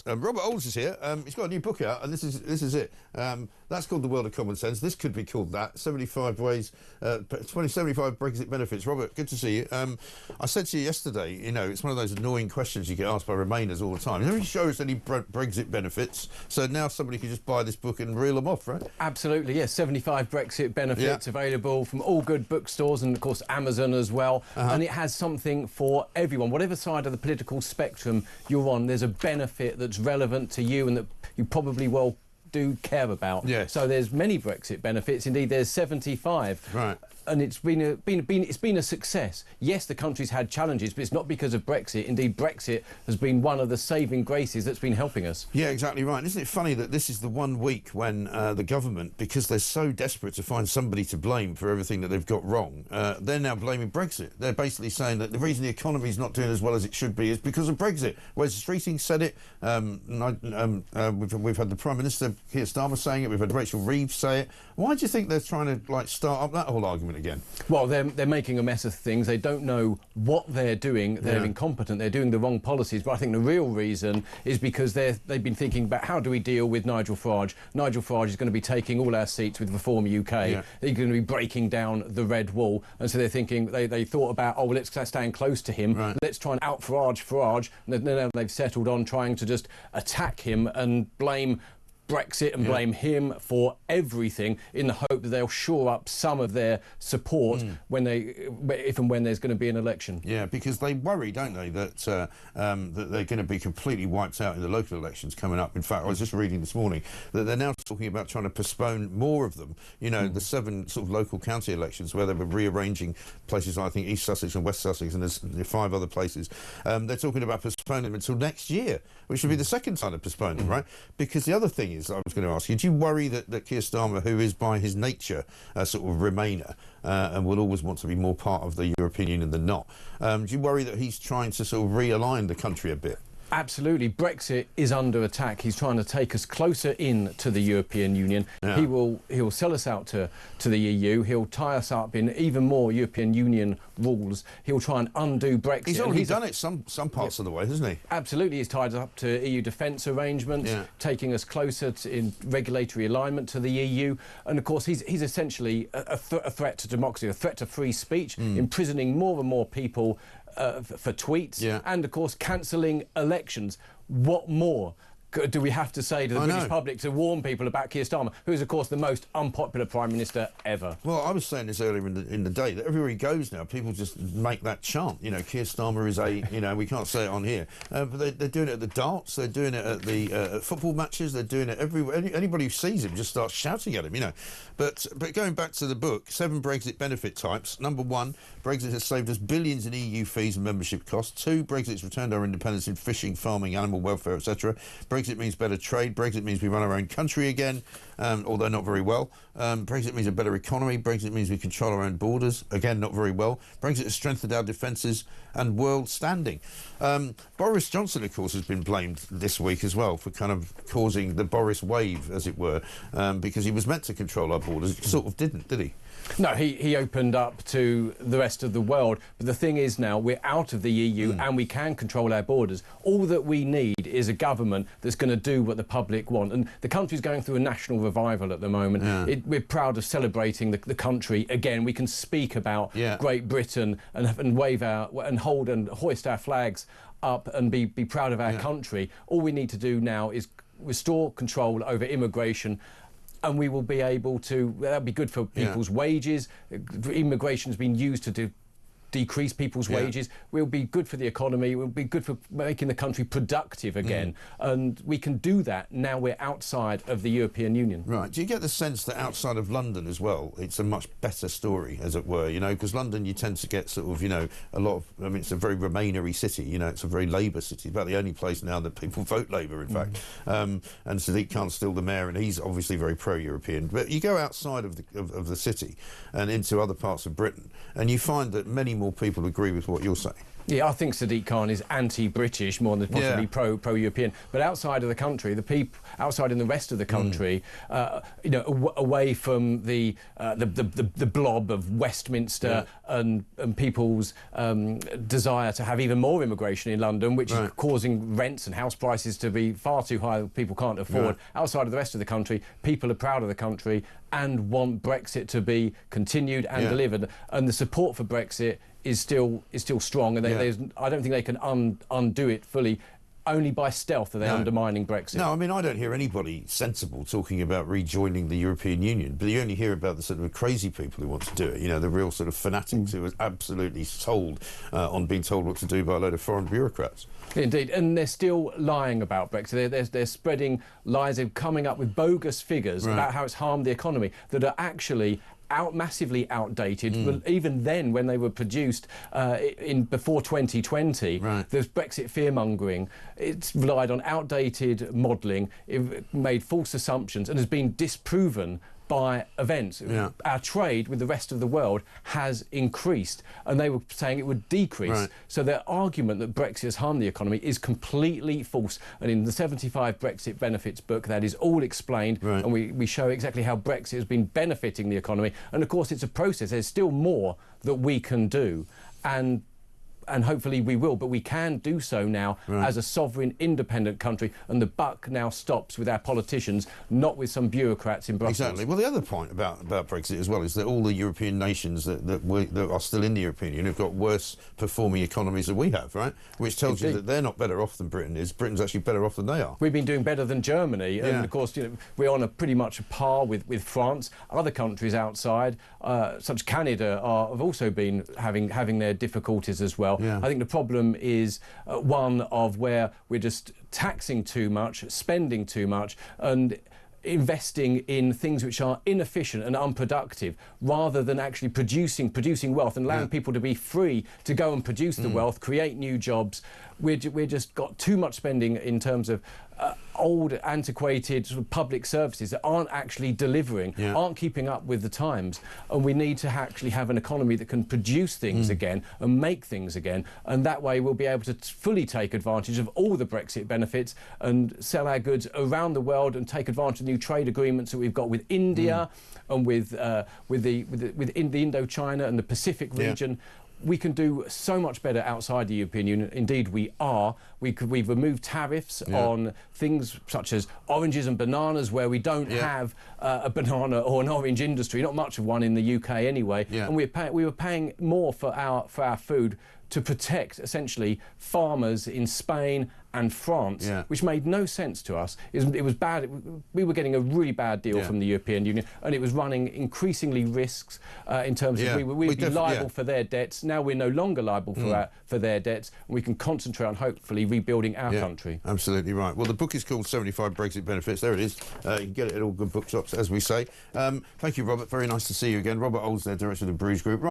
Robert Oulds is here. He's got a new book out, and this is it. That's called The World of Common Sense. This could be called that. 75 Brexit benefits. Robert, good to see you. I said to you yesterday, you know, it's one of those annoying questions you get asked by Remainers all the time. You never show us any Brexit benefits, so now somebody can just buy this book and reel them off, right? Absolutely, yes. 75 Brexit benefits available from all good bookstores and, of course, Amazon as well. And it has something for everyone. Whatever side of the political spectrum you're on, there's a benefit that's relevant to you and that you probably do care about. Yes. So there's many Brexit benefits. Indeed, there's 75. Right. And it's been a success. Yes, the country's had challenges, but it's not because of Brexit. Indeed, Brexit has been one of the saving graces that's been helping us. Yeah, exactly right. Isn't it funny that this is the one week when the government, because they're so desperate to find somebody to blame for everything that they've got wrong, they're now blaming Brexit. They're basically saying that the reason the economy's not doing as well as it should be is because of Brexit. Whereas Streeting said it, we've had the Prime Minister, Keir Starmer, saying it, we've had Rachel Reeves say it. Why do you think they're trying to start up that whole argument again? Well, they're making a mess of things. They don't know what they're doing. They're incompetent. They're doing the wrong policies. But I think the real reason is because they've been thinking about how do we deal with Nigel Farage. Nigel Farage is going to be taking all our seats with Reform UK. They're going to be breaking down the red wall. And so they're thinking, they thought about, oh, well, let's stand close to him. Right. Let's try and out-Farage. And now they've settled on trying to just attack him and blame Brexit and blame him for everything in the hope that they'll shore up some of their support if and when there's going to be an election. Yeah, because they worry, don't they, that that they're going to be completely wiped out in the local elections coming up. In fact, I was just reading this morning that they're now talking about trying to postpone more of them. You know, the 7 sort of local county elections where they were rearranging places, I think East Sussex and West Sussex, and there's 5 other places. They're talking about postponing them until next year, which would be the second time of postponing, right? Because the other thing is, I was going to ask you, do you worry that Keir Starmer, who is by his nature a sort of Remainer and will always want to be more part of the European Union than not, do you worry that he's trying to sort of realign the country a bit? Absolutely. Brexit is under attack. He's trying to take us closer in to the European Union. Yeah. He'll sell us out to the EU. He'll tie us up in even more European Union rules. He'll try and undo Brexit. He's already done it some parts of the way, hasn't he? Absolutely. He's tied us up to EU defence arrangements, taking us closer in regulatory alignment to the EU. And, of course, he's essentially a threat to democracy, a threat to free speech, imprisoning more and more people for tweets, and of course cancelling elections. What more do we have to say to the British public to warn people about Keir Starmer, who is of course the most unpopular Prime Minister ever? Well, I was saying this earlier in the day, that everywhere he goes now, people just make that chant. You know, Keir Starmer is a, you know, we can't say it on here, but they're doing it at the darts, they're doing it at the at football matches, they're doing it everywhere. Anybody who sees him just starts shouting at him, you know. But going back to the book, 7 Brexit benefit types. Number 1, Brexit has saved us billions in EU fees and membership costs. 2, Brexit's returned our independence in fishing, farming, animal welfare, etc. Brexit means better trade. Brexit means we run our own country again, although not very well. Brexit means a better economy. Brexit means we control our own borders, again not very well. Brexit has strengthened our defences and world standing. Boris Johnson, of course, has been blamed this week as well for kind of causing the Boris wave, as it were, because he was meant to control our borders. He sort of didn't, did he? No, he opened up to the rest of the world. But the thing is now we're out of the EU and we can control our borders. All that we need is a government that's going to do what the public want. And the country's going through a national revival at the moment. We're proud of celebrating the country again. We can speak about Great Britain and wave our and hold and hoist our flags up and be proud of our country. All we need to do now is restore control over immigration, and we will be able to, that'll be good for people's wages. Immigration has been used to decrease people's wages. We'll be good for the economy. We'll be good for making the country productive again. And we can do that now we're outside of the European Union. Right. Do you get the sense that outside of London as well, it's a much better story, as it were, you know, because London you tend to get sort of, you know, a lot of, I mean, it's a very Remainery city, you know, it's a very Labour city. It's about the only place now that people vote Labour, in fact. And Sadiq Khan's still the mayor, and he's obviously very pro-European. But you go outside of the city and into other parts of Britain, and you find that many more people agree with what you're saying. Yeah, I think Sadiq Khan is anti-British more than possibly pro-European. But outside of the country, the people outside in the rest of the country, you know, away from the blob of Westminster and people's desire to have even more immigration in London, which is causing rents and house prices to be far too high that people can't afford. Outside of the rest of the country, people are proud of the country and want Brexit to be continued and delivered. And the support for Brexit is still strong, and I don't think they can undo it fully. Only by stealth are they undermining Brexit. No, I mean, I don't hear anybody sensible talking about rejoining the European Union, but you only hear about the sort of crazy people who want to do it, you know, the real sort of fanatics who are absolutely sold on being told what to do by a load of foreign bureaucrats. Indeed, and they're still lying about Brexit. They're spreading lies. They're coming up with bogus figures about how it's harmed the economy that are actually massively outdated. But even then, when they were produced before 2020, there's Brexit fear-mongering. It's relied on outdated modelling, it made false assumptions, and has been disproven by events. Our trade with the rest of the world has increased, and they were saying it would decrease. So their argument that Brexit has harmed the economy is completely false. And in the 75 Brexit Benefits book, that is all explained, and we show exactly how Brexit has been benefiting the economy. And of course, it's a process. There's still more that we can do, and hopefully we will, but we can do so now as a sovereign, independent country, and the buck now stops with our politicians, not with some bureaucrats in Brussels. Exactly. Well, the other point about Brexit as well is that all the European nations that are still in the European Union have got worse performing economies than we have, right? Which tells you that they're not better off than Britain is. Britain's actually better off than they are. We've been doing better than Germany, and of course, you know, we're on a pretty much a par with France. Other countries outside, such as Canada, have also been having their difficulties as well. I think the problem is one of where we're just taxing too much, spending too much, and investing in things which are inefficient and unproductive, rather than actually producing wealth and allowing people to be free to go and produce the wealth, create new jobs. We're just got too much spending in terms of old, antiquated sort of public services that aren't actually delivering, aren't keeping up with the times. And we need to actually have an economy that can produce things again and make things again. And that way we'll be able to fully take advantage of all the Brexit benefits and sell our goods around the world and take advantage of new trade agreements that we've got with India and with Indochina and the Pacific region. We can do so much better outside the European Union. Indeed, we are. We've removed tariffs on things such as oranges and bananas, where we don't have a banana or an orange industry, not much of one in the UK anyway. And we were paying more for our food to protect, essentially, farmers in Spain and France, which made no sense to us. It was bad. We were getting a really bad deal from the European Union, and it was running increasingly risks in terms of we'd be liable for their debts. Now we're no longer liable for their debts, and we can concentrate on hopefully rebuilding our country. Absolutely right. Well, the book is called 75 Brexit Benefits. There it is. You can get it at all good bookshops, as we say. Thank you, Robert. Very nice to see you again. Robert Oulds, there, director of the Bruges Group.